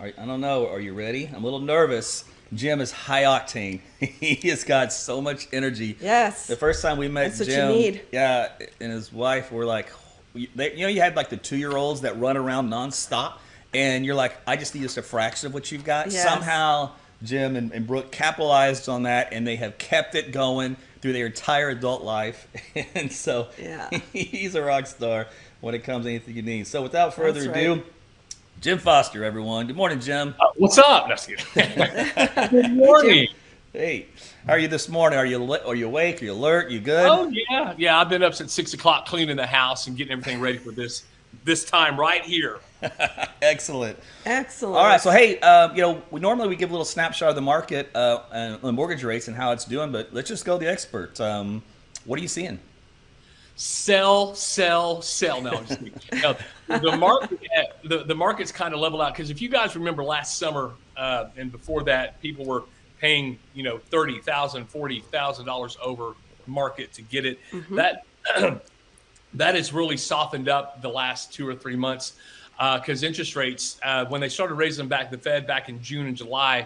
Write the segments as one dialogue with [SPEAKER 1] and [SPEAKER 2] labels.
[SPEAKER 1] I don't know. Are you ready? I'm a little nervous. Jim is high octane. He has got so much energy.
[SPEAKER 2] Yes,
[SPEAKER 1] The first time we met
[SPEAKER 2] that's what you
[SPEAKER 1] Jim,
[SPEAKER 2] need.
[SPEAKER 1] yeah, and his wife were like, you had like the 2 year olds that run around nonstop, and you're like, I just need just a fraction of what you've got.
[SPEAKER 2] Yes.
[SPEAKER 1] Somehow, Jim and Brooke capitalized on that, and they have kept it going through their entire adult life. And so
[SPEAKER 2] Yeah,
[SPEAKER 1] he's a rock star when it comes to anything you need. So without further
[SPEAKER 2] that's right.
[SPEAKER 1] ado, Jim Foster, everyone. Good morning, Jim.
[SPEAKER 3] What's up? No, just kidding. Good
[SPEAKER 2] Hey, Jim.
[SPEAKER 3] morning.
[SPEAKER 1] Hey, how are you this morning? Are you awake? Are you alert? You good?
[SPEAKER 3] Oh yeah. I've been up since 6 o'clock cleaning the house and getting everything ready for this time right here.
[SPEAKER 1] Excellent. All right, so
[SPEAKER 2] Excellent.
[SPEAKER 1] hey, we give a little snapshot of the market and the mortgage rates and how it's doing, but let's just go to the expert. What are you seeing?
[SPEAKER 3] Sell, sell, sell. No, I'm just kidding. No, the market, the market's kind of leveled out because if you guys remember last summer and before that, people were paying $30,000, $40,000 over market to get it.
[SPEAKER 2] Hmm.
[SPEAKER 3] That that has really softened up the last 2 or 3 months because interest rates, when they started raising them back, the Fed back in June and July,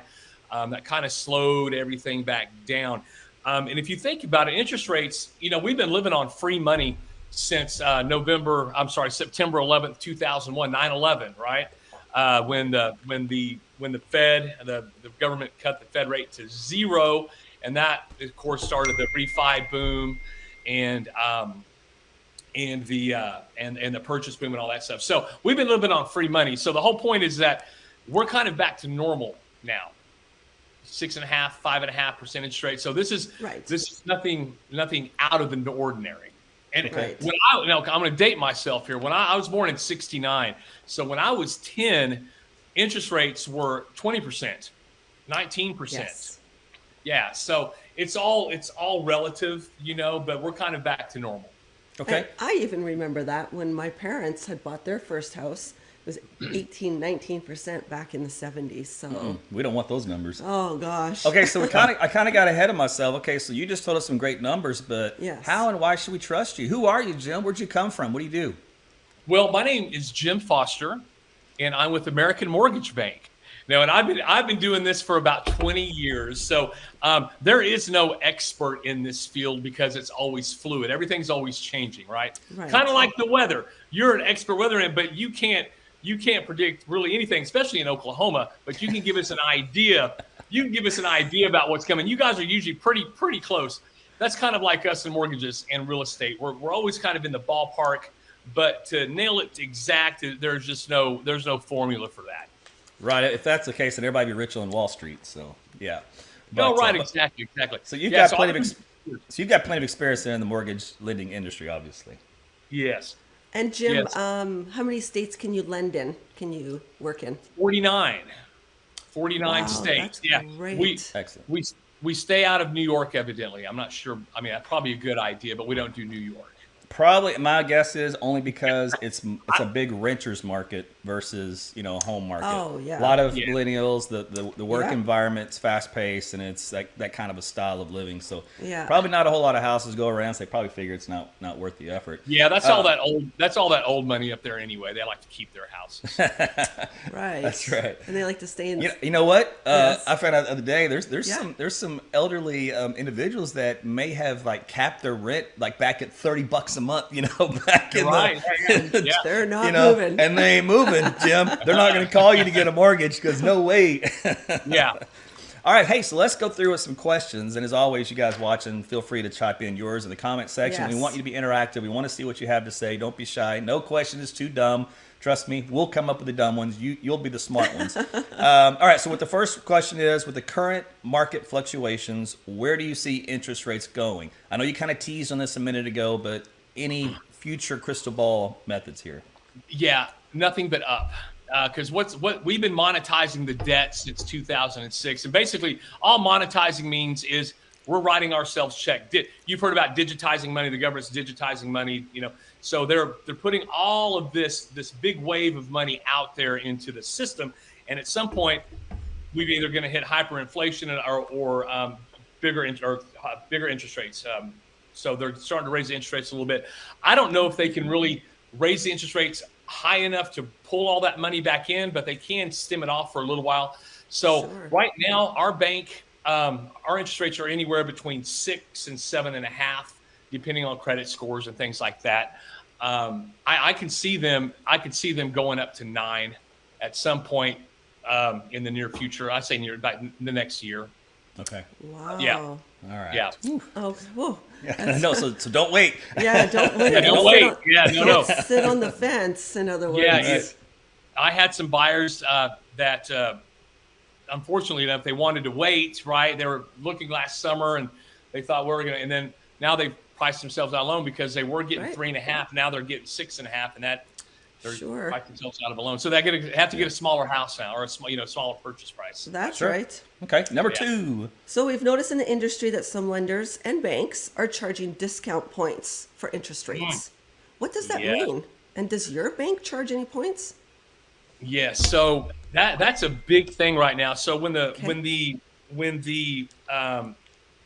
[SPEAKER 3] that kind of slowed everything back down. And if you think about it, interest rates, we've been living on free money since September 11th, 2001, 9/11, right? When the Fed, the government cut the Fed rate to zero, and that of course started the refi boom and the purchase boom and all that stuff. So we've been living on free money. So the whole point is that we're kind of back to normal now. 6.5, 5.5% interest rate. So
[SPEAKER 2] Right.
[SPEAKER 3] this is nothing out of the ordinary. And
[SPEAKER 1] Okay.
[SPEAKER 2] Right.
[SPEAKER 3] I'm going to date myself here. When I was born in '69, so when I was 10, interest rates were 20%, 19%.
[SPEAKER 2] Yes.
[SPEAKER 3] Yeah. So it's all relative, but we're kind of back to normal.
[SPEAKER 2] And
[SPEAKER 1] Okay.
[SPEAKER 2] I even remember that when my parents had bought their first house, it was 18, 19% back in the 70s. So,
[SPEAKER 1] We don't want those numbers.
[SPEAKER 2] oh gosh.
[SPEAKER 1] Okay, so I kind of got ahead of myself. Okay, so you just told us some great numbers, but
[SPEAKER 2] Yes.
[SPEAKER 1] how and why should we trust you? Who are you, Jim? Where'd you come from? What do you do?
[SPEAKER 3] Well, my name is Jim Foster, and I'm with American Mortgage Bank. Now, and I've been doing this for about 20 years. So there is no expert in this field because it's always fluid. Everything's always changing, right? Kind
[SPEAKER 2] Right.
[SPEAKER 3] of like the weather. You're an expert weatherman, but you can't predict really anything, especially in Oklahoma. But you can give us an idea. You can give us an idea about what's coming. You guys are usually pretty close. That's kind of like us in mortgages and real estate. We're always kind of in the ballpark, but to nail it exact, there's no formula for that.
[SPEAKER 1] Right. If that's the case, then everybody be rich on Wall Street. So yeah.
[SPEAKER 3] No, right,
[SPEAKER 1] But
[SPEAKER 3] exactly.
[SPEAKER 1] so you've
[SPEAKER 3] Yeah,
[SPEAKER 1] got
[SPEAKER 3] so
[SPEAKER 1] plenty
[SPEAKER 3] I've been,
[SPEAKER 1] so you've got plenty of experience in the mortgage lending industry, obviously.
[SPEAKER 3] yes,
[SPEAKER 2] And Jim,
[SPEAKER 3] yes,
[SPEAKER 2] how many states can you lend in? Can you work in?
[SPEAKER 3] 49, 49
[SPEAKER 2] Wow,
[SPEAKER 3] states.
[SPEAKER 2] that's
[SPEAKER 3] Yeah, we
[SPEAKER 2] great.
[SPEAKER 1] Excellent.
[SPEAKER 3] we we stay out of New York. Evidently, I'm not sure. I mean, that's probably a good idea, but we don't do New York.
[SPEAKER 1] Probably my guess is only because it's a big renters market versus a home market.
[SPEAKER 2] Oh,
[SPEAKER 1] A
[SPEAKER 2] yeah.
[SPEAKER 1] lot of
[SPEAKER 3] Yeah,
[SPEAKER 1] millennials, the work
[SPEAKER 2] Yeah.
[SPEAKER 1] environment's fast paced and it's that kind of a style of living. So
[SPEAKER 2] Yeah.
[SPEAKER 1] probably not a whole lot of houses go around. So they probably figure it's not worth the effort.
[SPEAKER 3] yeah. That's all
[SPEAKER 1] Uh,
[SPEAKER 3] that old. That's all that old money up there anyway. They like to keep their houses.
[SPEAKER 1] That's
[SPEAKER 2] Right.
[SPEAKER 1] right.
[SPEAKER 2] And they like to stay in.
[SPEAKER 1] You know what?
[SPEAKER 2] Yes.
[SPEAKER 1] I found out the other day.
[SPEAKER 2] Yeah.
[SPEAKER 1] There's some elderly individuals that may have like capped their rent like back at $30 a month. Back
[SPEAKER 3] You're
[SPEAKER 1] in
[SPEAKER 3] right.
[SPEAKER 1] the
[SPEAKER 3] Yeah.
[SPEAKER 2] They're not
[SPEAKER 1] you know,
[SPEAKER 2] moving.
[SPEAKER 1] and they ain't moving, Jim. They're not going to call you to get a mortgage because no way.
[SPEAKER 3] Yeah.
[SPEAKER 1] All right, hey, so let's go through with some questions. And as always, you guys watching, feel free to chime in yours in the comment section. We
[SPEAKER 2] Yes.
[SPEAKER 1] want you to be interactive. We want to see what you have to say. Don't be shy. No question is too dumb. Trust me, we'll come up with the dumb ones. You'll be the smart ones. All right, so what the first question is, with the current market fluctuations, where do you see interest rates going? I know you kind of teased on this a minute ago, but any future crystal ball methods here?
[SPEAKER 3] Yeah, nothing but up. Because what we've been monetizing the debt since 2006, and basically all monetizing means is we're writing ourselves check. You've heard about digitizing money. The government's digitizing money. So they're putting all of this big wave of money out there into the system, and at some point we're either going to hit hyperinflation or bigger interest rates. So they're starting to raise the interest rates a little bit. I don't know if they can really raise the interest rates high enough to pull all that money back in, but they can stem it off for a little while. So right now, our bank, our interest rates are anywhere between 6 and 7.5, depending on credit scores and things like that. I can see them. I could see them going up to 9 at some point in the near future. I say near about the next year.
[SPEAKER 1] Okay.
[SPEAKER 2] Wow.
[SPEAKER 3] Yeah.
[SPEAKER 1] All right.
[SPEAKER 3] Yeah.
[SPEAKER 2] Oh, whoa.
[SPEAKER 1] Yeah. No, so don't wait.
[SPEAKER 2] Yeah, don't wait.
[SPEAKER 3] Yeah, don't wait. Yeah, no.
[SPEAKER 2] Sit on the fence, in other words.
[SPEAKER 3] Yeah, I had some buyers that, unfortunately enough, they wanted to wait. Right, they were looking last summer, and they thought we were going to. And then now they've priced themselves out of loan because they were getting 3.5. Now they're getting 6.5, and that they're priced themselves out of a loan. So they have to get a smaller house now, or a smaller purchase price.
[SPEAKER 2] That's right.
[SPEAKER 1] Okay, number 2.
[SPEAKER 2] So we've noticed in the industry that some lenders and banks are charging discount points for interest rates. What does that mean? And does your bank charge any points?
[SPEAKER 3] Yes. So that's a big thing right now. So when the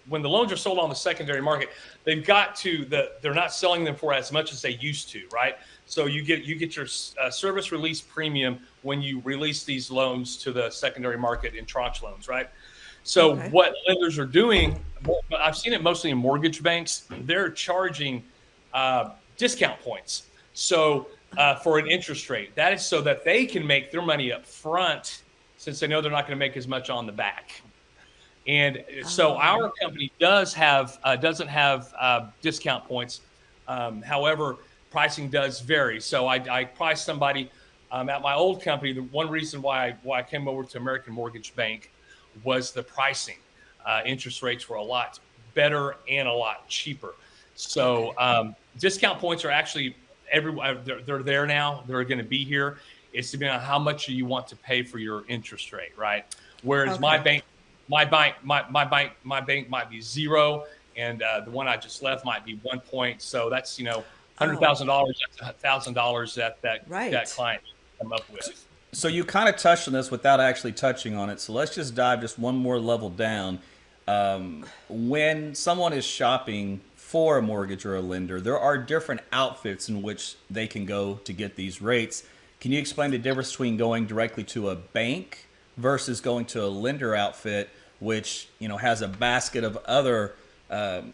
[SPEAKER 3] loans are sold on the secondary market, they've got to they're not selling them for as much as they used to, right? So you get your service release premium when you release these loans to the secondary market in tranche loans, right? So what lenders are doing, I've seen it mostly in mortgage banks, they're charging discount points. So for an interest rate, that is so that they can make their money up front, since they know they're not going to make as much on the back. And so our company doesn't have discount points. However, pricing does vary. So I priced somebody at my old company. The one reason why I came over to American Mortgage Bank was the pricing. Interest rates were a lot better and a lot cheaper. So discount points are actually they're there now. They're going to be here. It's depending on how much you want to pay for your interest rate, right? Whereas my bank might be 0, and the one I just left might be 1 point. So that's $100,000. That's $1,000 that client come up with.
[SPEAKER 1] So you kind of touched on this without actually touching on it. So let's just dive just one more level down. When someone is shopping for a mortgage or a lender, there are different outfits in which they can go to get these rates. Can you explain the difference between going directly to a bank versus going to a lender outfit, which has a basket of other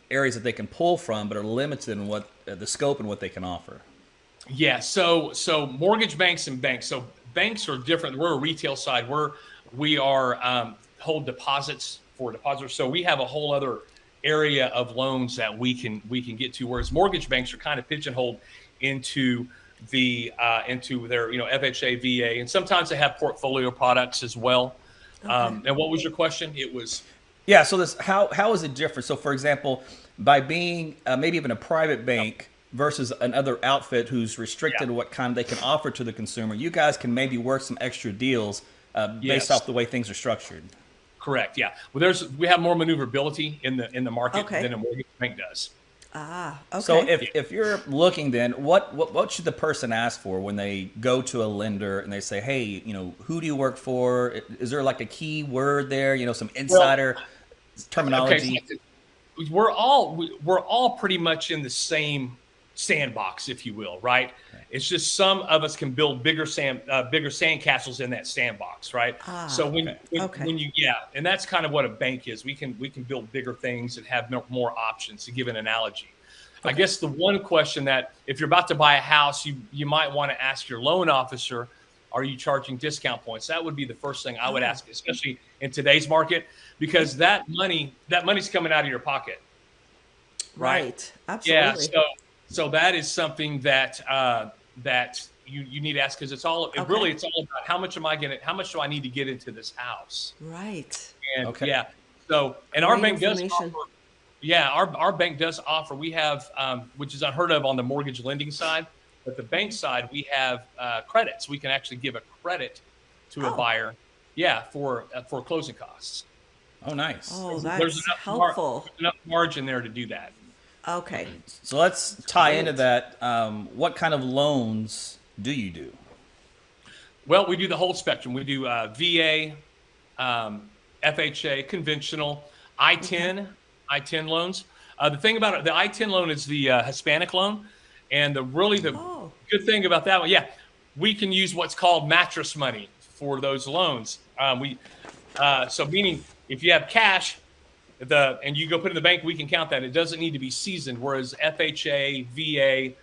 [SPEAKER 1] areas that they can pull from, but are limited in what the scope and what they can offer?
[SPEAKER 3] Yeah. So mortgage banks and banks. So banks are different. We're a retail side. We hold deposits for depositors. So we have a whole other area of loans that we can get to. Whereas mortgage banks are kind of pigeonholed into their FHA, VA, and sometimes they have portfolio products as well. And what was your question? It was.
[SPEAKER 1] Yeah. So how is it different? So for example, by being maybe even a private bank versus another outfit who's restricted to what kind they can offer to the consumer, you guys can maybe work some extra deals based off the way things are structured.
[SPEAKER 3] Correct. Yeah. Well, we have more maneuverability in the market than a mortgage bank does.
[SPEAKER 2] Okay.
[SPEAKER 1] So if you're looking, then what should the person ask for when they go to a lender and they say, hey, who do you work for? Is there like a key word there? Some insider terminology.
[SPEAKER 3] Okay, so we're all pretty much in the same sandbox, if you will, right? It's just some of us can build bigger sandcastles in that sandbox, right? So when you and that's kind of what a bank is. We can build bigger things and have more options, to give an analogy. I guess the one question that if you're about to buy a house, you might want to ask your loan officer, are you charging discount points? That would be the first thing I would ask, especially in today's market, because that money's coming out of your pocket.
[SPEAKER 2] Right. Absolutely.
[SPEAKER 3] Yeah. So that is something that you need to ask, because it's all about how much do I need to get into this house?
[SPEAKER 2] Right.
[SPEAKER 3] And so our bank does offer. Yeah, our bank does offer. We have, which is unheard of on the mortgage lending side, but the bank side, we have credits. We can actually give a credit to a buyer, for closing costs.
[SPEAKER 1] Oh, nice.
[SPEAKER 2] Oh, that's
[SPEAKER 3] there's
[SPEAKER 2] helpful.
[SPEAKER 3] There's enough margin there to do that.
[SPEAKER 2] Okay.
[SPEAKER 1] So let's tie into that. What kind of loans do you do?
[SPEAKER 3] Well, we do the whole spectrum. We do VA, FHA, conventional, I-10 loans. The thing about it, the I-10 loan is the Hispanic loan. And the good thing about that one, we can use what's called mattress money for those loans. So meaning if you have cash, and you go put it in the bank, we can count that. It doesn't need to be seasoned. Whereas FHA, VA,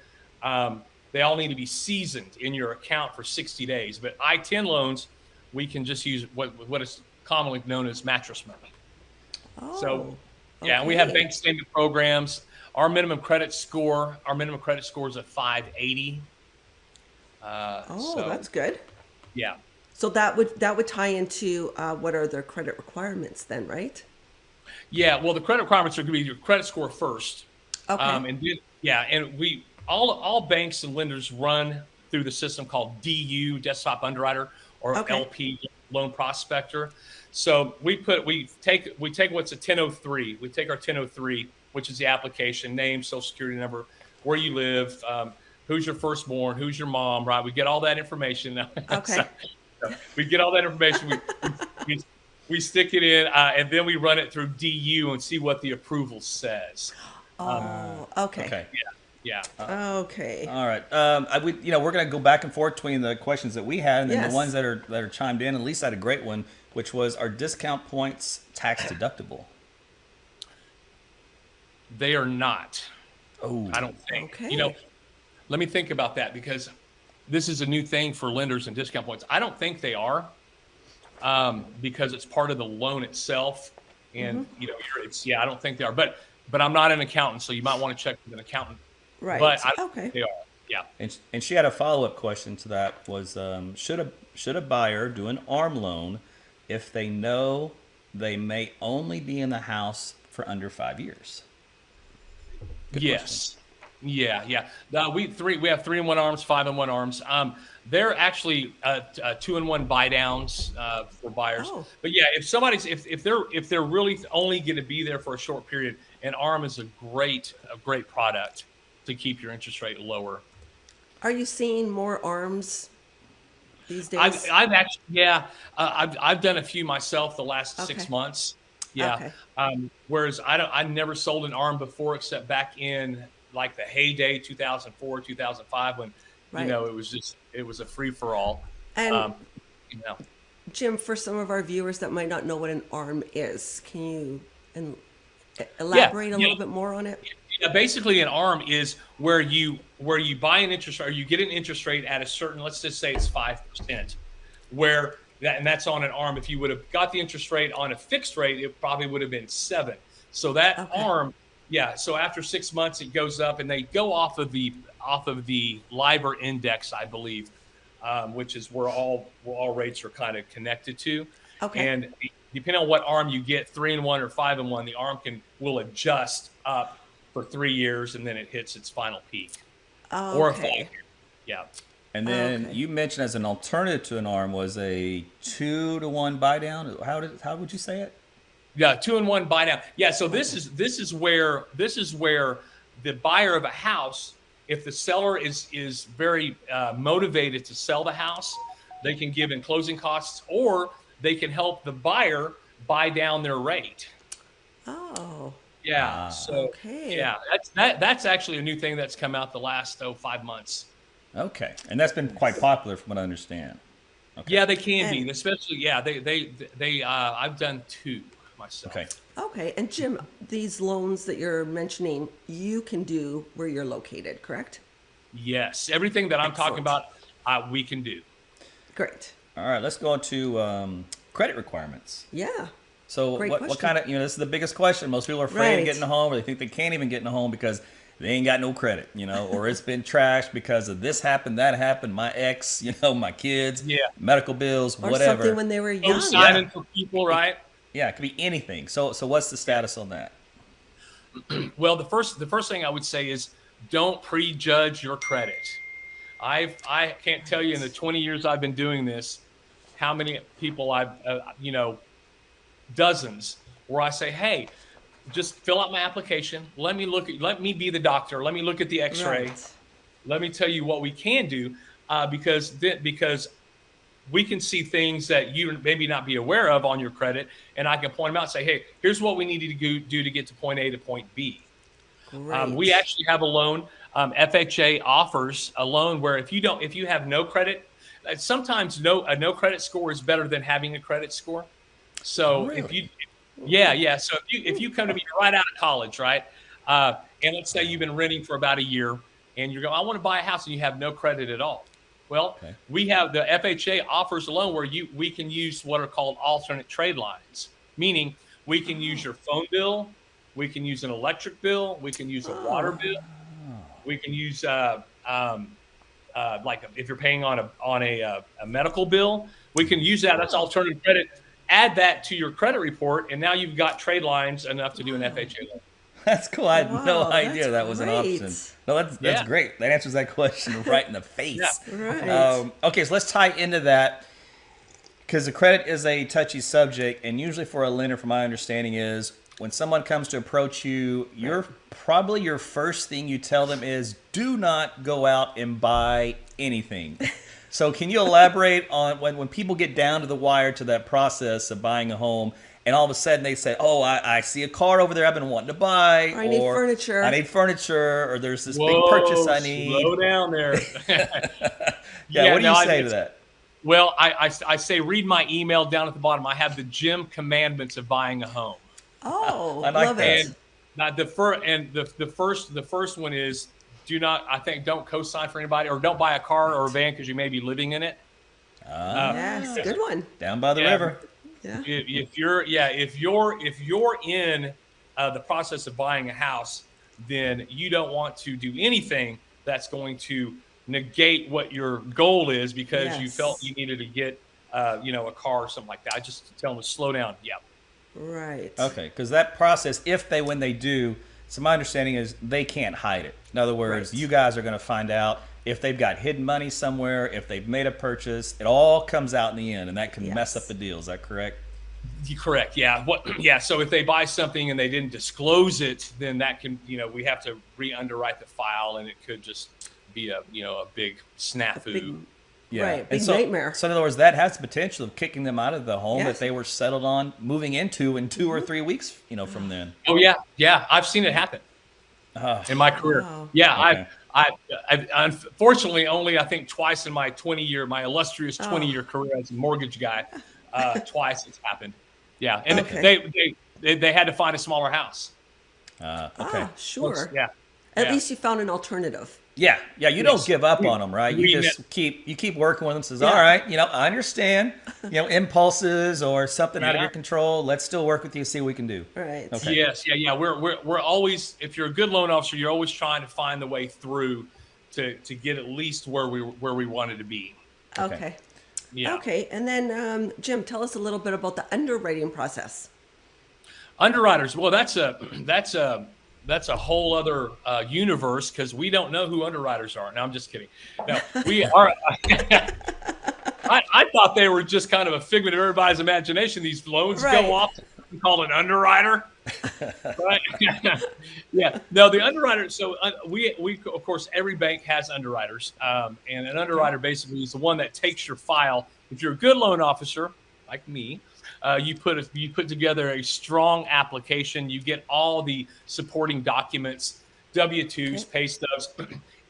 [SPEAKER 3] they all need to be seasoned in your account for 60 days. But I-10 loans, we can just use what is commonly known as mattress money.
[SPEAKER 2] Oh,
[SPEAKER 3] So, yeah,
[SPEAKER 2] okay.
[SPEAKER 3] and we have bank statement programs. Our minimum credit score is a 580.
[SPEAKER 2] Oh, that's good.
[SPEAKER 3] Yeah.
[SPEAKER 2] So that would tie into what are their credit requirements then, right?
[SPEAKER 3] Yeah, well, the credit requirements are going to be your credit score first.
[SPEAKER 2] Okay.
[SPEAKER 3] And then, and we all banks and lenders run through the system called DU, Desktop Underwriter, or
[SPEAKER 2] Okay.
[SPEAKER 3] LP, Loan Prospector. So we take what's a 1003. We take our 1003, which is the application name, social security number, where you live, who's your firstborn, who's your mom, right? We get all that information.
[SPEAKER 2] Okay.
[SPEAKER 3] So we get all that information. We stick it in, and then we run it through DU and see what the approval says.
[SPEAKER 2] Oh, okay.
[SPEAKER 1] Okay.
[SPEAKER 3] Yeah.
[SPEAKER 2] Okay.
[SPEAKER 1] All right. We're going to go back and forth between the questions that we had and then
[SPEAKER 2] Yes.
[SPEAKER 1] the ones that are chimed in. And Lisa had a great one, which was, are discount points tax deductible?
[SPEAKER 3] They are not.
[SPEAKER 1] Oh,
[SPEAKER 3] I don't think.
[SPEAKER 2] Okay.
[SPEAKER 3] Let me think about that, because this is a new thing for lenders and discount points. I don't think they are, because it's part of the loan itself, and I don't think they are. But I'm not an accountant, so you might want to check with an accountant.
[SPEAKER 2] Right.
[SPEAKER 3] But I don't
[SPEAKER 2] Okay.
[SPEAKER 3] think they are. Yeah.
[SPEAKER 1] And she had a follow-up question to that was, should a buyer do an ARM loan if they know they may only be in the house for under 5 years? Good
[SPEAKER 3] Yes.
[SPEAKER 1] question.
[SPEAKER 3] Yeah. We have 3-in-1 arms, 5-in-1 arms. They're actually 2-in-1 buy downs for buyers.
[SPEAKER 2] Oh.
[SPEAKER 3] But yeah, if they're really only going to be there for a short period, an arm is a great product to keep your interest rate lower.
[SPEAKER 2] Are you seeing more arms these days?
[SPEAKER 3] I've actually, I've done a few myself the last 6
[SPEAKER 2] Okay.
[SPEAKER 3] months. Yeah.
[SPEAKER 2] Okay.
[SPEAKER 3] Whereas I never sold an arm before, except back in like the heyday, 2004, 2005, when,
[SPEAKER 2] Right.
[SPEAKER 3] it was a free for all.
[SPEAKER 2] And Jim, for some of our viewers that might not know what an ARM is, can you elaborate a little bit more on it?
[SPEAKER 3] Yeah, basically an ARM is where you buy an interest rate, or you get an interest rate at a certain, let's just say it's 5%, and that's on an ARM. If you would have got the interest rate on a fixed rate, it probably would have been 7. So that ARM, so after 6 months it goes up, and they go off of the LIBOR index, I believe, which is where all rates are kind of connected to.
[SPEAKER 2] Okay.
[SPEAKER 3] And depending on what ARM you get, 3-in-1 or 5-in-1, the ARM will adjust up for 3 years, and then it hits its final peak. Or a 5 year. Yeah.
[SPEAKER 1] And then you mentioned as an alternative to an ARM was a 2-to-1 buy down. How would you say it?
[SPEAKER 3] Yeah, 2-in-1 buy down. Yeah, so this is where the buyer of a house, if the seller is very motivated to sell the house, they can give in closing costs, or they can help the buyer buy down their rate.
[SPEAKER 2] Oh.
[SPEAKER 3] Yeah.
[SPEAKER 2] Okay.
[SPEAKER 3] Yeah, that's actually a new thing that's come out the last 5 months.
[SPEAKER 1] Okay, and that's been quite popular from what I understand. Okay.
[SPEAKER 3] Yeah, they can be, especially they I've done 2 myself.
[SPEAKER 1] Okay.
[SPEAKER 2] Okay. And Jim, these loans that you're mentioning, you can do where you're located, correct?
[SPEAKER 3] Yes, everything that I'm talking
[SPEAKER 2] Excellent.
[SPEAKER 3] about, we can do.
[SPEAKER 2] Great.
[SPEAKER 1] All right, let's go on to credit requirements.
[SPEAKER 2] Yeah.
[SPEAKER 1] So
[SPEAKER 2] Great
[SPEAKER 1] what kind of, this is the biggest question. Most people are afraid
[SPEAKER 2] Right.
[SPEAKER 1] of getting a home, or they think they can't even get in a home because they ain't got no credit, or it's been trashed because of this happened, that happened, my ex, my kids, medical bills,
[SPEAKER 2] Or
[SPEAKER 1] whatever.
[SPEAKER 2] something when they were young.
[SPEAKER 3] Co-signing for people, right?
[SPEAKER 1] Yeah, it could be anything. So what's the status on that?
[SPEAKER 3] Well, the first thing I would say is don't prejudge your credit. I can't tell you in the 20 years I've been doing this how many people I've dozens where I say, hey, just fill out my application. Let me be the doctor. Let me look at the X-ray.
[SPEAKER 2] Right.
[SPEAKER 3] Let me tell you what we can do, because we can see things that you maybe not be aware of on your credit, and I can point them out and say, hey, here's what we need to do to get to point A to point B.
[SPEAKER 2] Great.
[SPEAKER 3] We actually have a loan. FHA offers a loan where if you have no credit, sometimes no credit score is better than having a credit score. So
[SPEAKER 1] Really?
[SPEAKER 3] yeah. So if you come to me, you're right out of college, right? And let's say you've been renting for about a year, and you're going, I want to buy a house, and you have no credit at all. Well,
[SPEAKER 1] Okay.
[SPEAKER 3] we have the FHA offers a loan where we can use what are called alternate trade lines, meaning we can use your phone bill, we can use an electric bill, we can use a water bill, we can use like if you're paying on a medical bill, we can use that. That's alternative credit. Add that to your credit report, and now you've got trade lines enough to do an FHA loan.
[SPEAKER 1] That's cool. I had no
[SPEAKER 2] Wow,
[SPEAKER 1] idea
[SPEAKER 2] that's
[SPEAKER 1] that was an
[SPEAKER 2] great.
[SPEAKER 1] option. No, that's
[SPEAKER 3] Yeah.
[SPEAKER 1] great. That answers that question right in the face.
[SPEAKER 2] Right.
[SPEAKER 1] Okay, so let's tie into that because the credit is a touchy subject, and usually for a lender, from my understanding, is when someone comes to approach you, probably your first thing you tell them is do not go out and buy anything. So can you elaborate on when people get down to the wire to that process of buying a home, and all of a sudden they say, oh, I see a car over there I've been wanting to buy.
[SPEAKER 2] Or I need furniture.
[SPEAKER 1] I need furniture, or there's this big purchase I need.
[SPEAKER 3] Slow down there.
[SPEAKER 1] Yeah, what do you say to that?
[SPEAKER 3] Well, I say read my email down at the bottom. I have the Gym Commandments of buying a home.
[SPEAKER 2] Oh,
[SPEAKER 1] I like
[SPEAKER 2] love
[SPEAKER 1] that.
[SPEAKER 2] it.
[SPEAKER 3] And now the first one is don't co-sign for anybody, or don't buy a car or a van because you may be living in it.
[SPEAKER 2] Yes, good one.
[SPEAKER 1] Down by the
[SPEAKER 3] Yeah.
[SPEAKER 1] river.
[SPEAKER 2] Yeah.
[SPEAKER 3] If you're in the process of buying a house, then you don't want to do anything that's going to negate what your goal is because you
[SPEAKER 2] Yes.
[SPEAKER 3] felt you needed to get a car or something like that. I just tell them to slow down. Yeah.
[SPEAKER 2] Right.
[SPEAKER 1] Okay, because that process, when they do, so my understanding is they can't hide it. In other words,
[SPEAKER 2] Right.
[SPEAKER 1] you guys are going to find out if they've got hidden money somewhere, if they've made a purchase. It all comes out in the end, and that can mess up
[SPEAKER 2] Yes.
[SPEAKER 1] the deal. Is that correct?
[SPEAKER 3] Correct. Yeah. So if they buy something and they didn't disclose it, then that can, we have to re-underwrite the file, and it could just be a big snafu.
[SPEAKER 2] Big,
[SPEAKER 1] Yeah.
[SPEAKER 2] Right.
[SPEAKER 1] And
[SPEAKER 2] Big
[SPEAKER 1] so,
[SPEAKER 2] nightmare.
[SPEAKER 1] So in other words, that has the potential of kicking them out of the home
[SPEAKER 2] Yes.
[SPEAKER 1] that they were settled on moving into in 2 or 3 weeks, from then.
[SPEAKER 3] Oh yeah. Yeah. I've seen it happen in my career.
[SPEAKER 2] Wow.
[SPEAKER 3] Yeah.
[SPEAKER 1] Okay.
[SPEAKER 3] I've unfortunately only, I think, twice in my illustrious 20-year career as a mortgage guy, twice it's happened. Yeah. And
[SPEAKER 2] Okay.
[SPEAKER 3] they had to find a smaller house.
[SPEAKER 1] Okay.
[SPEAKER 2] Ah, sure.
[SPEAKER 3] Yeah.
[SPEAKER 2] At
[SPEAKER 3] Yeah.
[SPEAKER 2] least you found an alternative.
[SPEAKER 1] Yeah. You don't give up on them, right? You just keep working with them. Says, all right, I understand, impulses or something out of
[SPEAKER 3] Yeah.
[SPEAKER 1] your control. Let's still work with you, see what we can do.
[SPEAKER 2] Right.
[SPEAKER 1] Okay.
[SPEAKER 3] Yes, yeah. We're always, if you're a good loan officer, you're always trying to find the way through to get at least where we wanted to be.
[SPEAKER 2] Okay.
[SPEAKER 3] Yeah.
[SPEAKER 2] Okay. And then, Jim, tell us a little bit about the underwriting process.
[SPEAKER 3] Underwriters, well, that's a whole other universe because we don't know who underwriters are. No, I'm just kidding. No, we are. I thought they were just kind of a figment of everybody's imagination. These loans
[SPEAKER 2] Right.
[SPEAKER 3] go off to something called an underwriter. Right? Yeah. No, the underwriter. So we of course every bank has underwriters, and an underwriter basically is the one that takes your file. If you're a good loan officer like me, you put together a strong application. You get all the supporting documents, W-2s, pay stubs,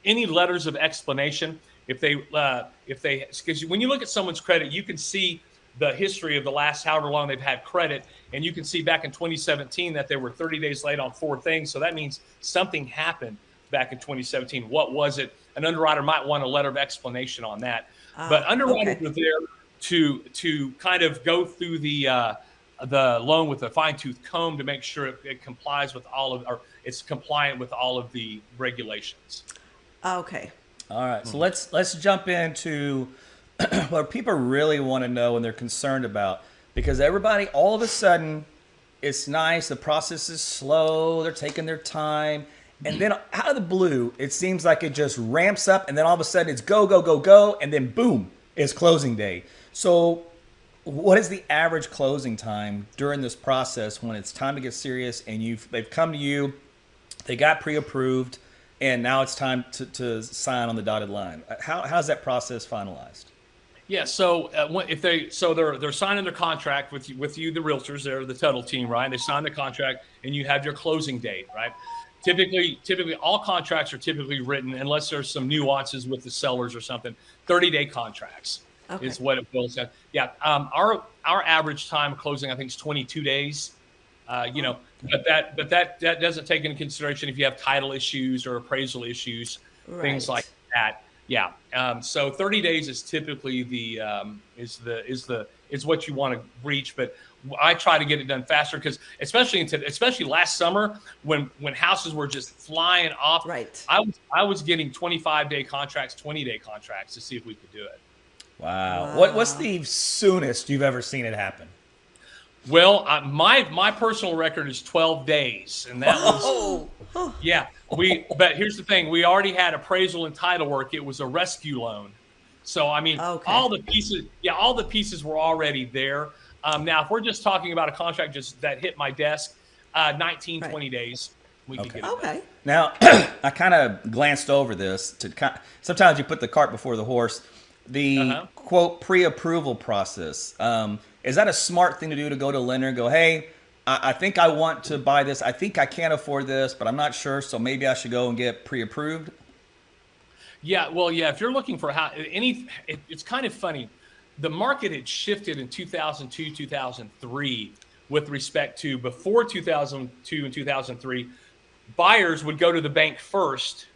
[SPEAKER 3] any letters of explanation. Because when you look at someone's credit, you can see the history of the last however long they've had credit, and you can see back in 2017 that they were 30 days late on 4 things. So that means something happened back in 2017. What was it? An underwriter might want a letter of explanation on that. But underwriters are there to kind of go through the loan with a fine-tooth comb to make sure it complies with it's compliant with all of the regulations.
[SPEAKER 2] Okay.
[SPEAKER 1] All right. So let's jump into what people really want to know and they're concerned about, because everybody all of a sudden, it's nice. The process is slow. They're taking their time. And then out of the blue, it seems like it just ramps up, and then all of a sudden it's go, go, go, go, and then boom, it's closing day. So what is the average closing time during this process when it's time to get serious and they've come to you, they got pre-approved, and now it's time to sign on the dotted line? How's that process finalized?
[SPEAKER 3] Yeah, so they're signing their contract with you, the realtors, they're the title team, right? They sign the contract, and you have your closing date, right? Typically, all contracts are typically written, unless there's some nuances with the sellers or something. 30-day contracts is what it boils down. Yeah, our average time of closing, I think, is 22 days. But that doesn't take into consideration if you have title issues or appraisal issues, things like that. Yeah. So 30 days is typically is what you want to reach, but I try to get it done faster because especially last summer when houses were just flying off.
[SPEAKER 2] Right.
[SPEAKER 3] I was getting 25-day contracts, 20-day contracts to see if we could do it.
[SPEAKER 1] Wow. What's the soonest you've ever seen it happen?
[SPEAKER 3] Well, my personal record is 12 days, and that was yeah. But here's the thing: we already had appraisal and title work. It was a rescue loan, so I mean, all the pieces were already there. Now, if we're just talking about a contract that hit my desk, 19, 20 days, we could get it done.
[SPEAKER 1] Now, I kind of glanced over this. Sometimes you put the cart before the horse. The quote pre-approval process. Is that a smart thing to do, to go to a lender and go, hey, I think I want to buy this. I think I can't afford this, but I'm not sure. So maybe I should go and get pre-approved. Yeah.
[SPEAKER 3] Well, yeah. If you're looking for it's kind of funny. The market had shifted in 2002, 2003 with respect to before 2002 and 2003. Buyers would go to the bank first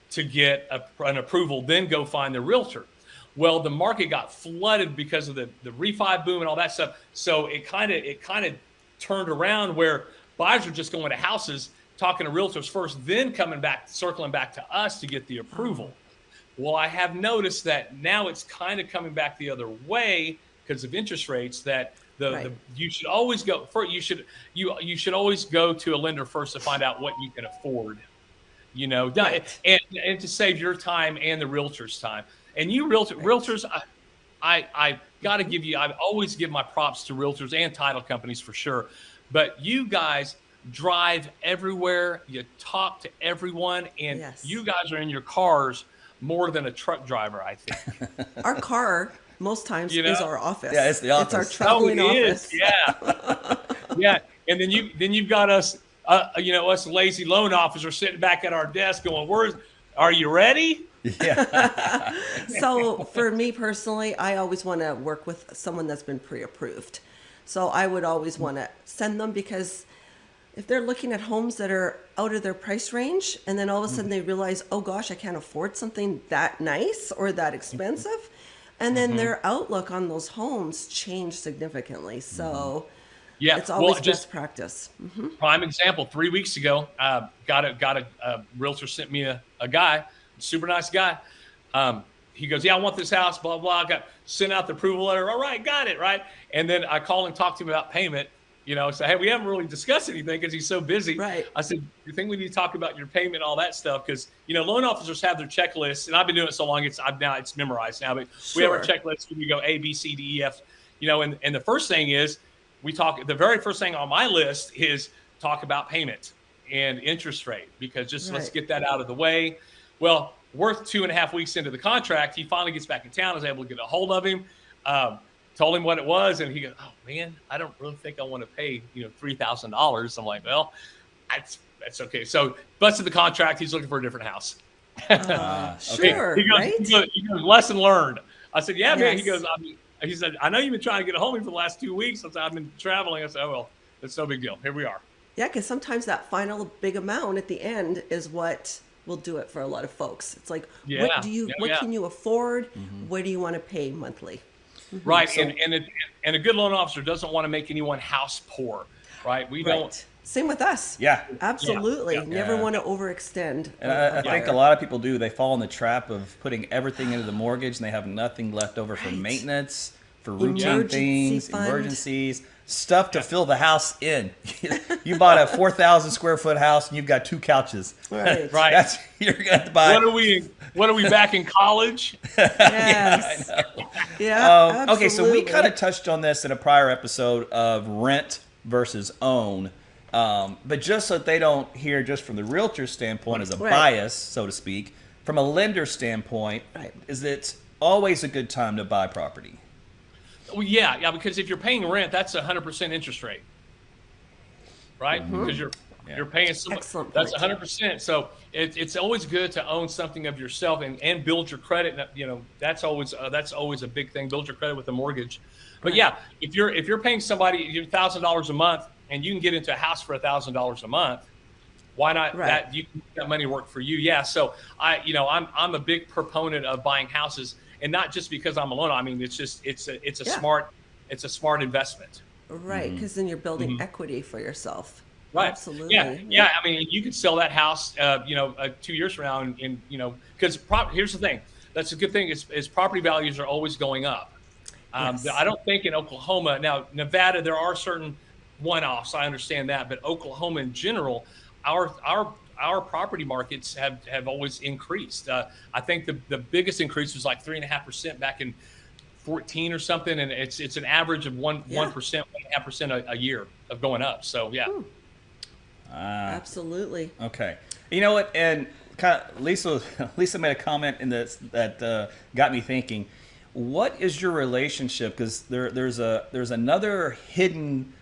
[SPEAKER 3] to get an approval, then go find the realtor. Well, the market got flooded because of the refi boom and all that stuff. So it kind of turned around where buyers were just going to houses, talking to realtors first, then circling back to us to get the approval. Well, I have noticed that now it's kind of coming back the other way because of interest rates. That you should always go for you should always go to a lender first to find out what you can afford. And to save your time and the realtor's time. And you realtors, I got to give you, I always give my props to realtors and title companies for sure. But you guys drive everywhere, you talk to everyone, and you guys are in your cars more than a truck driver, I think.
[SPEAKER 2] Our car, most times, is our office.
[SPEAKER 1] Yeah, it's the office.
[SPEAKER 2] It's our traveling office.
[SPEAKER 3] Yeah. Yeah. And then you've got us, us lazy loan officers sitting back at our desk going, are you ready?
[SPEAKER 1] Yeah.
[SPEAKER 2] So for me personally, I always want to work with someone that's been pre-approved. So I would always want to send them, because if they're looking at homes that are out of their price range and then all of a sudden they realize, oh gosh, I can't afford something that nice or that expensive, and then their outlook on those homes change significally. So it's always best practice.
[SPEAKER 3] Prime example, 3 weeks ago, got a realtor sent me a guy, super nice guy. He goes, yeah, I want this house, blah, blah. I got sent out the approval letter. All right, got it, right? And then I called and talked to him about payment, so, hey, we haven't really discussed anything because he's so busy.
[SPEAKER 2] Right.
[SPEAKER 3] I said, you think we need to talk about your payment and all that stuff? Because, loan officers have their checklists, and I've been doing it so long, it's memorized now, but we have our checklist when we go A, B, C, D, E, F, and the first thing is the very first thing on my list is talk about payment and interest rate, because let's get that out of the way. Well, we're 2.5 weeks into the contract. He finally gets back in town. I was able to get a hold of him, told him what it was, and he goes, oh, man, I don't really think I want to pay, $3,000. I'm like, well, that's okay. So busted the contract. He's looking for a different house.
[SPEAKER 2] Sure,
[SPEAKER 3] he goes, lesson learned. I said, yeah, man. He said, I know you've been trying to get a hold of me for the last 2 weeks. I said, I've been traveling. I said, oh, well, it's no big deal. Here we are.
[SPEAKER 2] Yeah, because sometimes that final big amount at the end is what will do it for a lot of folks. It's like, what can you afford? What do you want to pay monthly?
[SPEAKER 3] Right. So, and a good loan officer doesn't want to make anyone house poor, right? We don't.
[SPEAKER 2] Same with us.
[SPEAKER 1] Yeah.
[SPEAKER 2] Absolutely. Never want to overextend.
[SPEAKER 1] And I think a lot of people do. They fall in the trap of putting everything into the mortgage, and they have nothing left over for maintenance, for routine things, emergencies, stuff to fill the house in. You bought a 4,000 square foot house and you've got 2 couches.
[SPEAKER 2] Right.
[SPEAKER 3] Right.
[SPEAKER 1] You're going to have to buy.
[SPEAKER 3] What are we back in college?
[SPEAKER 2] Yes.
[SPEAKER 1] Yeah. Okay, so we kind of touched on this in a prior episode of rent versus own. But just so that they don't hear just from the realtor standpoint as a bias, so to speak, from a lender standpoint, is it always a good time to buy property?
[SPEAKER 3] Well, yeah, because if you're paying rent, that's 100% interest rate, right? Because
[SPEAKER 1] Yeah.
[SPEAKER 3] You're paying some.
[SPEAKER 2] Excellent
[SPEAKER 3] That's
[SPEAKER 2] point.
[SPEAKER 3] 100%. So it's always good to own something of yourself and build your credit. You know, that's always a big thing. Build your credit with a mortgage. But
[SPEAKER 2] Right.
[SPEAKER 3] yeah, if you're paying somebody $1,000 a month and you can get into a house for $1,000 a month, why not
[SPEAKER 2] Right.
[SPEAKER 3] that you can make that money work for you? Yeah. So I'm a big proponent of buying houses, and not just because I'm alone. I mean, it's a
[SPEAKER 2] Yeah.
[SPEAKER 3] smart investment.
[SPEAKER 2] Right, because then you're building equity for yourself.
[SPEAKER 3] Right.
[SPEAKER 2] Absolutely.
[SPEAKER 3] Yeah. I mean, you could sell that house, 2 years from now, and because here's the thing. That's a good thing is property values are always going up.
[SPEAKER 2] Yes.
[SPEAKER 3] I don't think in Oklahoma, now Nevada, there are certain one-offs. I understand that, but Oklahoma in general, our property markets have always increased. I think the biggest increase was like 3.5% back in 14 or something, and it's an average of 1.5% a year of going up. So yeah.
[SPEAKER 2] Absolutely.
[SPEAKER 1] Okay. You know what? And kind of Lisa made a comment in this that got me thinking. What is your relationship? Because there's another hidden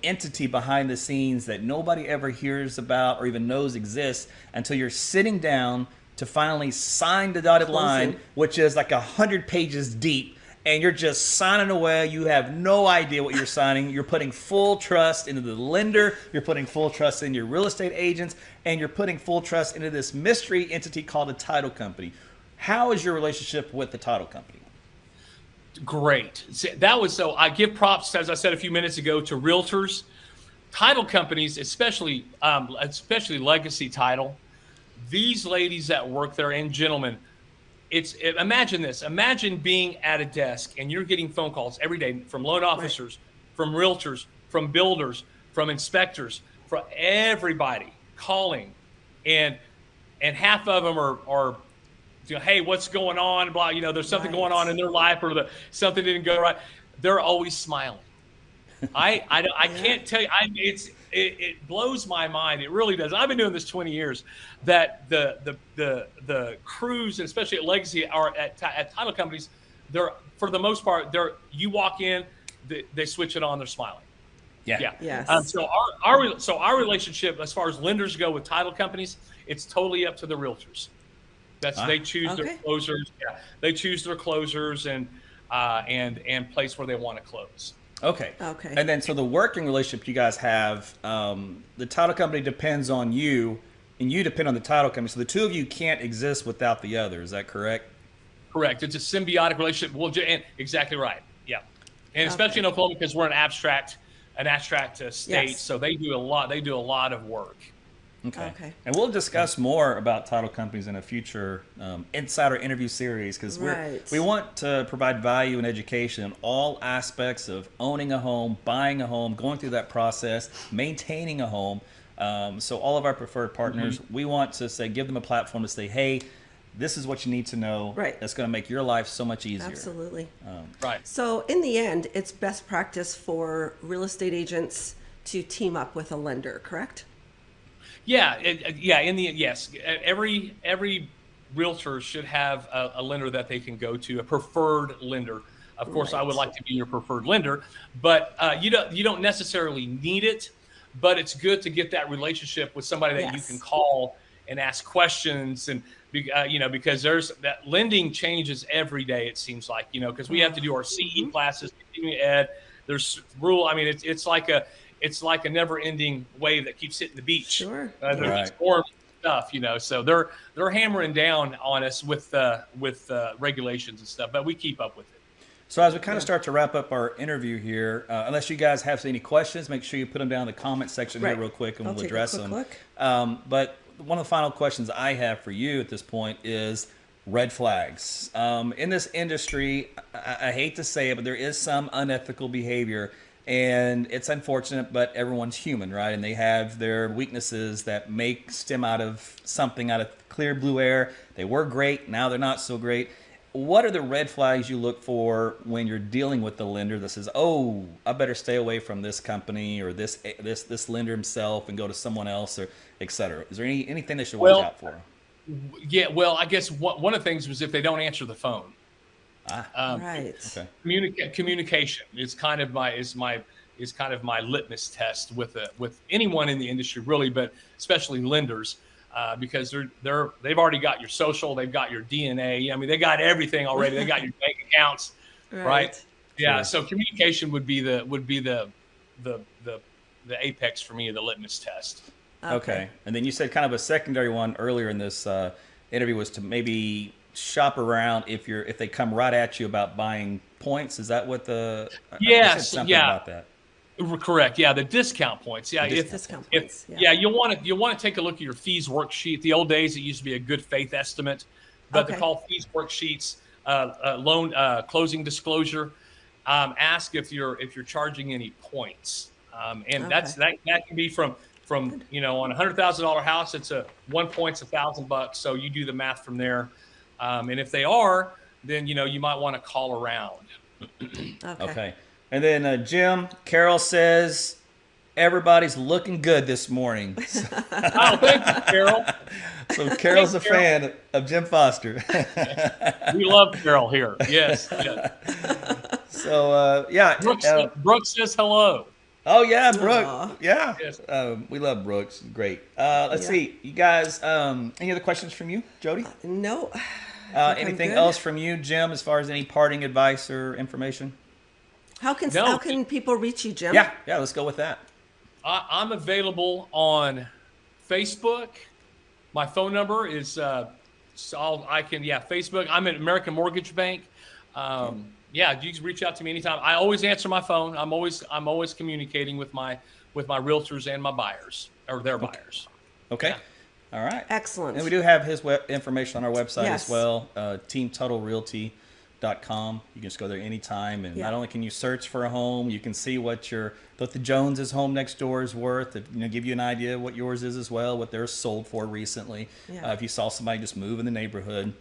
[SPEAKER 1] entity behind the scenes that nobody ever hears about or even knows exists until you're sitting down to finally sign the dotted line, which is like 100 pages deep. And you're just signing away. You have no idea what you're signing. You're putting full trust into the lender. You're putting full trust in your real estate agents. And you're putting full trust into this mystery entity called a title company. How is your relationship with the title company?
[SPEAKER 3] Great. So I give props, as I said a few minutes ago, to realtors, title companies, especially Legacy Title. These ladies that work there, and gentlemen, imagine this. Imagine being at a desk and you're getting phone calls every day from loan officers, from realtors, from builders, from inspectors, from everybody calling, and half of them are hey, what's going on? Blah, there's something going on in their life, or something didn't go right. They're always smiling. I can't tell you. It blows my mind. It really does. I've been doing this 20 years. That the crews, and especially at Legacy, are at title companies. They're, for the most part, you walk in, they switch it on. They're smiling. Yeah.
[SPEAKER 2] Yes.
[SPEAKER 3] So our relationship, as far as lenders go with title companies, it's totally up to the realtors. They choose their closers. Yeah, they choose their closers and place where they want to close.
[SPEAKER 1] Okay. And then, so the working relationship you guys have, the title company depends on you, and you depend on the title company. So the two of you can't exist without the other. Is that correct?
[SPEAKER 3] Correct. It's a symbiotic relationship. And exactly right. Yeah. And especially in Oklahoma, because we're an abstract state,
[SPEAKER 2] Yes.
[SPEAKER 3] so they do a lot. They do a lot of work.
[SPEAKER 1] Okay. And we'll discuss more about title companies in a future insider interview series, because we want to provide value and education in all aspects of owning a home, buying a home, going through that process, maintaining a home. So all of our preferred partners, we want to give them a platform to say, hey, this is what you need to know.
[SPEAKER 2] Right.
[SPEAKER 1] That's going to make your life so much easier.
[SPEAKER 2] Absolutely.
[SPEAKER 3] Right.
[SPEAKER 2] So in the end, it's best practice for real estate agents to team up with a lender, correct?
[SPEAKER 3] Yeah. Yes. Every realtor should have a lender that they can go to, a preferred lender. Of course, I would like to be your preferred lender, but you don't necessarily need it. But it's good to get that relationship with somebody that you can call and ask questions, and because there's that lending changes every day. It seems like because we have to do our CE classes, continuing ed. There's rule. I mean, it's like a never-ending wave that keeps hitting the beach.
[SPEAKER 2] Sure.
[SPEAKER 3] There's storms and stuff, So they're hammering down on us with regulations and stuff, but we keep up with it.
[SPEAKER 1] So as we kind of start to wrap up our interview here, unless you guys have any questions, make sure you put them down in the comment section here real quick, and we'll address them. But one of the final questions I have for you at this point is red flags. In this industry, I hate to say it, but there is some unethical behavior. And it's unfortunate, but everyone's human, right? And they have their weaknesses that stem out of something out of clear blue air. They were great, now they're not so great. What are the red flags you look for when you're dealing with the lender that says, "Oh, I better stay away from this company or this lender himself and go to someone else," or et cetera? Is there anything they should watch out for?
[SPEAKER 3] Yeah, well, I guess one of the things was if they don't answer the phone.
[SPEAKER 2] Right.
[SPEAKER 3] Okay. Communication is kind of my is kind of my litmus test with anyone in the industry, really, but especially lenders, because they've already got your social, they've got your DNA. I mean, they got everything already. They got your bank accounts, right? Yeah.
[SPEAKER 1] Sure.
[SPEAKER 3] So communication would be the apex for me, the litmus test.
[SPEAKER 1] Okay. And then you said kind of a secondary one earlier in this interview was to maybe shop around if they come right at you about buying points. Is that what the?
[SPEAKER 3] Yes.
[SPEAKER 1] Something about that.
[SPEAKER 3] Correct. Yeah, the discount points. Yeah,
[SPEAKER 2] Discount points.
[SPEAKER 3] you'll want to take a look at your fees worksheet. The old days, it used to be a good faith estimate, but they're called fees worksheets. Loan closing disclosure. Ask if you're charging any points, and that can be from on a $100,000 house, it's 1 point's $1,000. So you do the math from there, and if they are, then you might want to call around.
[SPEAKER 1] Okay. And then Jim, Carol says everybody's looking good this morning.
[SPEAKER 3] Oh, thank you, Carol.
[SPEAKER 1] So Carol's a fan of Jim Foster.
[SPEAKER 3] We love Carol here. Yes.
[SPEAKER 1] So
[SPEAKER 3] Brooks says hello.
[SPEAKER 1] Oh yeah, Brooke. Aww. Yeah.
[SPEAKER 3] Yes.
[SPEAKER 1] We love Brooks. Great. Let's see. You guys, any other questions from you, Jody?
[SPEAKER 2] No.
[SPEAKER 1] Anything else from you, Jim, as far as any parting advice or information?
[SPEAKER 2] How can people reach you, Jim?
[SPEAKER 1] Yeah, let's go with that.
[SPEAKER 3] I'm available on Facebook. My phone number is Facebook. I'm at American Mortgage Bank. You can reach out to me anytime. I always answer my phone. I'm always communicating with my realtors and my buyers or their buyers.
[SPEAKER 1] Okay.
[SPEAKER 3] Yeah.
[SPEAKER 1] All right.
[SPEAKER 2] Excellent.
[SPEAKER 1] And we do have his information on our website
[SPEAKER 2] Yes.
[SPEAKER 1] as well, teamtuttlerealty.com. You can just go there anytime, and not only can you search for a home, you can see what the Joneses home next door is worth. Give you an idea what yours is as well, what they're sold for recently.
[SPEAKER 2] Yeah.
[SPEAKER 1] If you saw somebody just move in the neighborhood.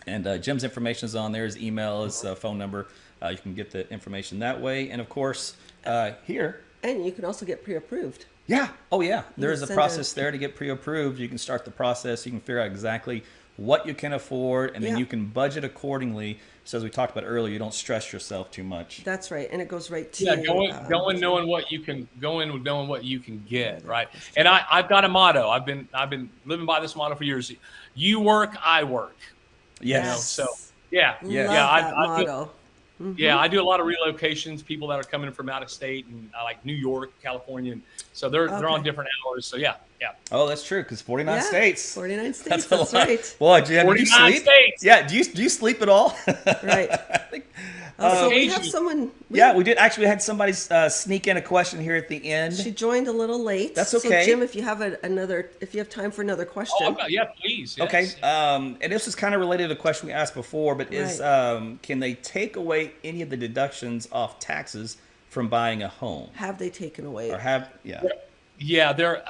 [SPEAKER 1] And Jim's information is on there, his email, his phone number. You can get the information that way. And of course, here.
[SPEAKER 2] And you can also get pre-approved.
[SPEAKER 1] Yeah. Oh, yeah. There is a process there to get pre-approved. You can start the process. You can figure out exactly what you can afford, and then you can budget accordingly. So as we talked about earlier, you don't stress yourself too much.
[SPEAKER 2] That's right, and it goes right to
[SPEAKER 3] go in knowing what you can get, right? And I've got a motto. I've been living by this motto for years. You work, I work.
[SPEAKER 1] Yes.
[SPEAKER 2] Love that motto.
[SPEAKER 3] I do a lot of relocations, people that are coming from out of state, and like New York, California, and so they're on different hours. So yeah.
[SPEAKER 1] Oh, that's true, because 49 states.
[SPEAKER 2] 49 states. That's right.
[SPEAKER 1] Boy, Jim, do you sleep?
[SPEAKER 3] States.
[SPEAKER 1] Yeah. Do you sleep at all?
[SPEAKER 2] Right. So we have someone.
[SPEAKER 1] We did. Actually, we had somebody sneak in a question here at the end.
[SPEAKER 2] She joined a little late.
[SPEAKER 1] That's okay.
[SPEAKER 2] So Jim, if you have time for another question.
[SPEAKER 3] Please. Yes.
[SPEAKER 1] Okay. And this is kind of related to the question we asked before, but can they take away any of the deductions off taxes from buying a home?
[SPEAKER 2] Have they taken away?
[SPEAKER 1] Or have
[SPEAKER 3] there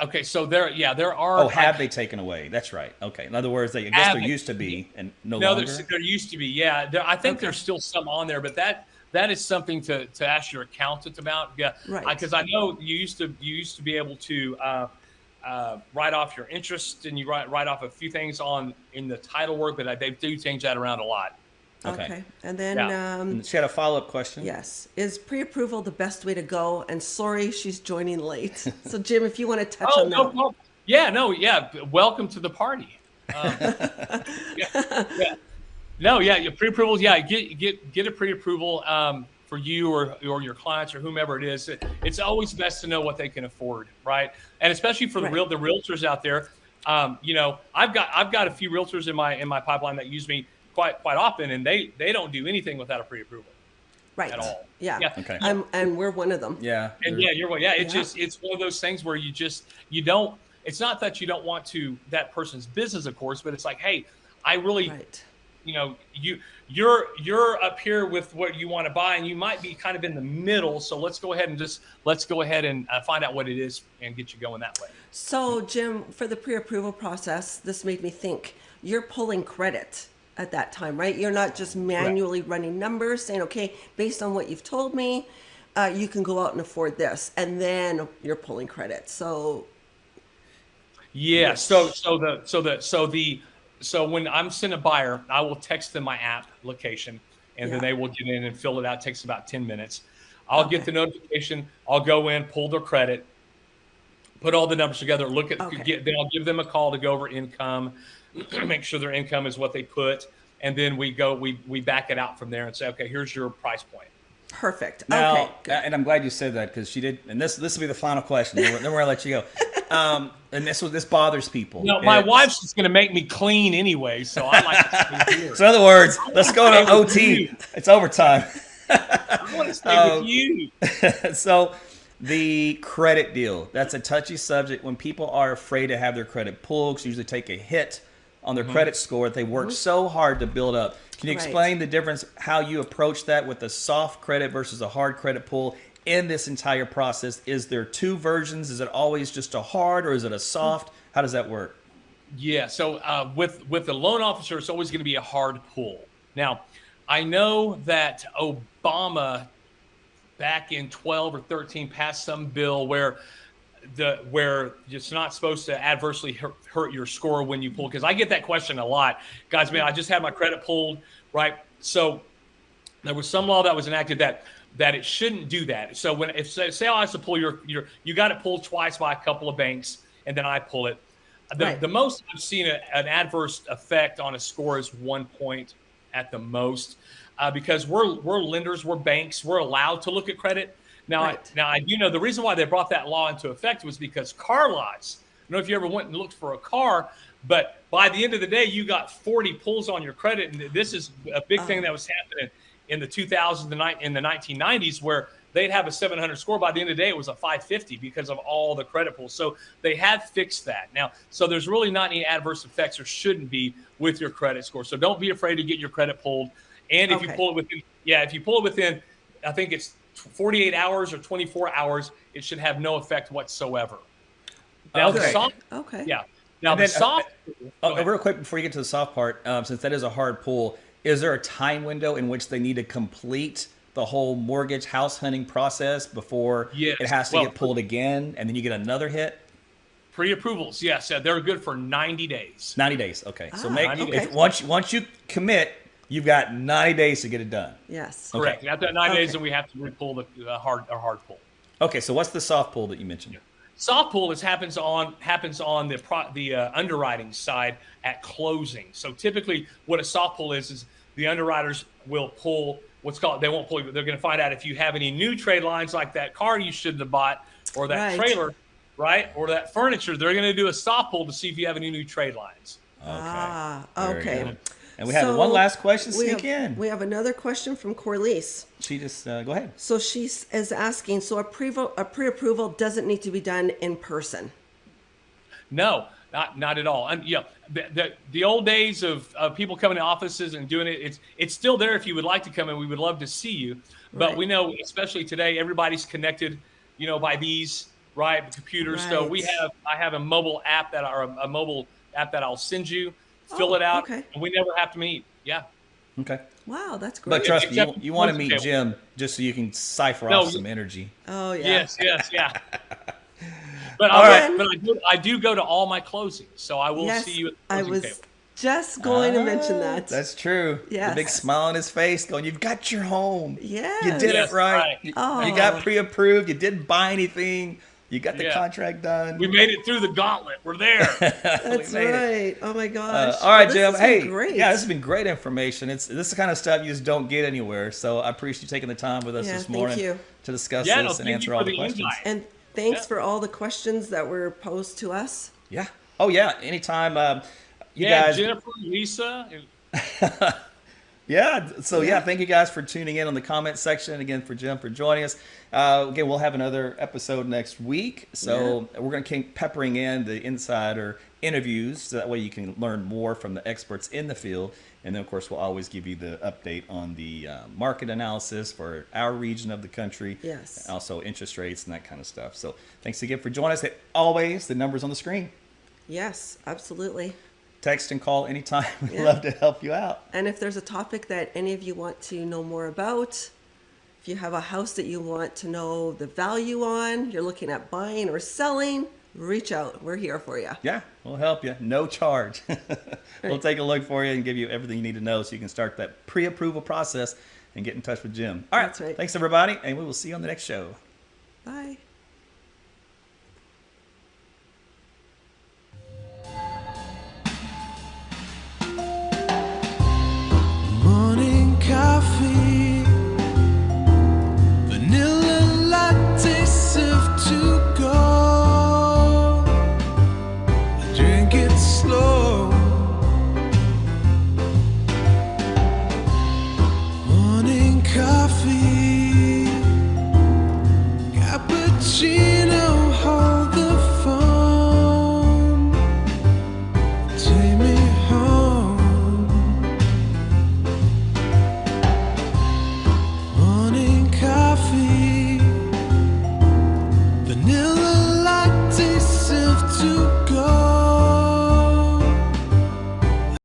[SPEAKER 3] are.
[SPEAKER 1] Oh, have they taken away? That's right. Okay. In other words, I guess there used to be, and no longer.
[SPEAKER 3] There used to be. Yeah, I think there's still some on there, but that is something to ask your accountant about. Yeah,
[SPEAKER 2] right.
[SPEAKER 3] Because I know you used to be able to write off your interest, and you write off a few things in the title work, but they do change that around a lot.
[SPEAKER 2] Okay. And then
[SPEAKER 1] and she had a follow-up question.
[SPEAKER 2] Yes. Is pre-approval the best way to go? And sorry, she's joining late. So Jim, if you want to touch on that.
[SPEAKER 3] No. Welcome to the party. Your pre-approvals. Yeah, get a pre-approval for you or your clients or whomever it is. It's always best to know what they can afford, right? And especially for the realtors out there. I've got a few realtors in my pipeline that use me quite often, and they don't do anything without a pre-approval,
[SPEAKER 2] right?
[SPEAKER 3] At all.
[SPEAKER 2] Yeah.
[SPEAKER 1] Okay.
[SPEAKER 2] And we're one of them.
[SPEAKER 1] Yeah.
[SPEAKER 3] And you're one. Yeah. It's one of those things where you don't. It's not that you don't want to that person's business, of course, but it's like, hey, I really, you're up here with what you want to buy, and you might be kind of in the middle. So let's go ahead and find out what it is and get you going that way.
[SPEAKER 2] So Jim, for the pre-approval process, this made me think you're pulling credit at that time, right? You're not just manually running numbers saying, okay, based on what you've told me, you can go out and afford this, and then you're pulling credit. So
[SPEAKER 3] yeah. So when I'm sending a buyer, I will text them my app location, and then they will get in and fill it out. It takes about 10 minutes. I'll
[SPEAKER 2] Okay.
[SPEAKER 3] get the notification. I'll go in, pull their credit, put all the numbers together, look at,
[SPEAKER 2] Okay.
[SPEAKER 3] then I'll give them a call to go over income, make sure their income is what they put. And then we back it out from there and say, okay, here's your price point.
[SPEAKER 2] Perfect. Okay.
[SPEAKER 1] Now,
[SPEAKER 2] Good.
[SPEAKER 1] and I'm glad you said that because she did. And this will be the final question. Then we're gonna let you go. And this bothers people.
[SPEAKER 3] No, my
[SPEAKER 1] It's-
[SPEAKER 3] wife's just going to make me clean anyway, so I like to stay here.
[SPEAKER 1] So in other words, let's go to
[SPEAKER 3] Stay with
[SPEAKER 1] OT.
[SPEAKER 3] you.
[SPEAKER 1] It's overtime.
[SPEAKER 3] I want to stay with you.
[SPEAKER 1] So the credit deal, that's a touchy subject when people are afraid to have their credit pulled because usually take a hit on their credit score that they work so hard to build up. Can you
[SPEAKER 2] Right.
[SPEAKER 1] explain the difference, how you approach that with a soft credit versus a hard credit pull in this entire process? Is there two versions? Is it always just a hard or is it a soft? How does that work?
[SPEAKER 3] Yeah, so with the loan officer, it's always going to be a hard pull. Now, I know that Obama back in 12 or 13 passed some bill where it's not supposed to adversely hurt your score when you pull. Because I get that question a lot, guys. Man, I just had my credit pulled, right? So there was some law that was enacted that it shouldn't do that. So if say I have to pull you got it pulled twice by a couple of banks, and then I pull it.
[SPEAKER 2] Right.
[SPEAKER 3] The most I've seen an adverse effect on a score is 1 point at the most, because we're lenders, we're banks, we're allowed to look at credit. Now,
[SPEAKER 2] Right.
[SPEAKER 3] I do know the reason why they brought that law into effect was because car lots. I don't know if you ever went and looked for a car, but by the end of the day, you got 40 pulls on your credit, and this is a big thing that was happening in the 2000s, in the 1990s, where they'd have a 700 score. By the end of the day, it was a 550 because of all the credit pulls. So they have fixed that now. So there's really not any adverse effects, or shouldn't be, with your credit score. So don't be afraid to get your credit pulled. And if you pull it within, I think it's 48 hours or 24 hours, it should have no effect whatsoever. Now the
[SPEAKER 1] Okay.
[SPEAKER 3] soft,
[SPEAKER 2] Okay.
[SPEAKER 3] yeah. Now
[SPEAKER 1] And
[SPEAKER 3] the
[SPEAKER 1] then,
[SPEAKER 3] soft. Go ahead.
[SPEAKER 1] Real quick before you get to the soft part, since that is a hard pull, is there a time window in which they need to complete the whole mortgage house hunting process before
[SPEAKER 3] Yes.
[SPEAKER 1] it has to
[SPEAKER 3] Well,
[SPEAKER 1] get pulled again, and then you get another hit?
[SPEAKER 3] Pre-approvals, yes, they're good for 90 days.
[SPEAKER 1] 90 days. Okay. So
[SPEAKER 3] 90
[SPEAKER 2] okay.
[SPEAKER 3] days.
[SPEAKER 1] once you commit, you've got 90 days to get it done.
[SPEAKER 2] Yes.
[SPEAKER 1] Okay.
[SPEAKER 3] Correct. After that 90 days,
[SPEAKER 2] Okay.
[SPEAKER 3] then we have to re-pull the hard pull.
[SPEAKER 1] Okay. So what's the soft pull that you mentioned?
[SPEAKER 3] Soft pull happens on the underwriting side at closing. So typically, what a soft pull is the underwriters will pull what's called, they won't pull. They're going to find out if you have any new trade lines, like that car you shouldn't have bought, or that
[SPEAKER 2] Right.
[SPEAKER 3] trailer, right, or that furniture. They're going to do a soft pull to see if you have any new trade lines.
[SPEAKER 1] Okay.
[SPEAKER 2] Ah,
[SPEAKER 1] Very
[SPEAKER 2] okay.
[SPEAKER 1] good. And we have
[SPEAKER 2] So
[SPEAKER 1] one last question
[SPEAKER 2] we
[SPEAKER 1] sneak
[SPEAKER 2] have,
[SPEAKER 1] in.
[SPEAKER 2] We have another question from Corliss.
[SPEAKER 1] She just go ahead.
[SPEAKER 2] So she is asking, so a pre-approval doesn't need to be done in person.
[SPEAKER 3] No, not at all. And the old days of people coming to offices and doing it, it's still there if you would like to come in. We would love to see you. But
[SPEAKER 2] Right.
[SPEAKER 3] we know, especially today, everybody's connected, by these computers. So
[SPEAKER 2] Right.
[SPEAKER 3] I have a mobile app that I'll send you, fill it out,
[SPEAKER 2] okay.
[SPEAKER 3] and we never have to meet. Yeah.
[SPEAKER 1] Okay.
[SPEAKER 2] Wow, that's
[SPEAKER 1] But
[SPEAKER 2] great.
[SPEAKER 1] trust me,
[SPEAKER 3] Except
[SPEAKER 1] you want to
[SPEAKER 3] once
[SPEAKER 1] meet
[SPEAKER 3] a day.
[SPEAKER 1] Jim just so you can cipher
[SPEAKER 3] No,
[SPEAKER 1] off some energy.
[SPEAKER 2] Oh yeah.
[SPEAKER 3] Yes, yeah. But
[SPEAKER 1] All right.
[SPEAKER 3] I do go to all my closings, so I will
[SPEAKER 2] Yes,
[SPEAKER 3] see you at the
[SPEAKER 2] I
[SPEAKER 3] closing
[SPEAKER 2] was
[SPEAKER 3] table.
[SPEAKER 2] just going to mention that.
[SPEAKER 1] That's true.
[SPEAKER 2] Yes.
[SPEAKER 1] The big smile on his face going, you've got your home.
[SPEAKER 2] Yes.
[SPEAKER 1] You did
[SPEAKER 3] Yes,
[SPEAKER 1] it right.
[SPEAKER 3] right.
[SPEAKER 1] You,
[SPEAKER 2] Oh.
[SPEAKER 1] you got pre-approved. You didn't buy anything. You got the
[SPEAKER 3] Yeah.
[SPEAKER 1] contract done.
[SPEAKER 3] We made it through the gauntlet. We're there.
[SPEAKER 2] That's
[SPEAKER 1] We made it.
[SPEAKER 2] right. Oh my gosh.
[SPEAKER 1] All right,
[SPEAKER 2] Well,
[SPEAKER 1] Jim.
[SPEAKER 2] this has been
[SPEAKER 1] Hey,
[SPEAKER 2] great.
[SPEAKER 1] yeah, this has been great information. This is the kind of stuff you just don't get anywhere. So I appreciate you taking the time with us
[SPEAKER 2] Yeah,
[SPEAKER 1] this
[SPEAKER 2] thank
[SPEAKER 1] morning
[SPEAKER 2] you.
[SPEAKER 1] to discuss
[SPEAKER 3] Yeah, no,
[SPEAKER 1] this and
[SPEAKER 3] thank
[SPEAKER 1] answer
[SPEAKER 3] you
[SPEAKER 1] all
[SPEAKER 3] for
[SPEAKER 1] the
[SPEAKER 3] the
[SPEAKER 1] questions.
[SPEAKER 3] invite.
[SPEAKER 2] And thanks
[SPEAKER 3] Yeah.
[SPEAKER 2] for all the questions that were posed to us.
[SPEAKER 1] Yeah. Oh yeah. Anytime. You
[SPEAKER 3] Yeah,
[SPEAKER 1] guys.
[SPEAKER 3] Jennifer, Lisa.
[SPEAKER 1] Yeah. So yeah, thank you guys for tuning in on the comment section. Again, for Jim for joining us. Again, we'll have another episode next week. So we're going to keep peppering in the insider interviews, so that way you can learn more from the experts in the field. And then, of course, we'll always give you the update on the market analysis for our region of the country.
[SPEAKER 2] Yes.
[SPEAKER 1] And also interest rates and that kind of stuff. So thanks again for joining us. Always, the number's on the screen.
[SPEAKER 2] Yes, absolutely.
[SPEAKER 1] Text and call anytime. We'd
[SPEAKER 2] Yeah.
[SPEAKER 1] love to help you out.
[SPEAKER 2] And if there's a topic that any of you want to know more about, if you have a house that you want to know the value on, you're looking at buying or selling, reach out. We're here for you.
[SPEAKER 1] Yeah, we'll help you. No charge. We'll take a look for you and give you everything you need to know so you can start that pre-approval process and get in touch with Jim. All right.
[SPEAKER 2] That's right.
[SPEAKER 1] Thanks, everybody, and we will see you on the next show.
[SPEAKER 2] Bye.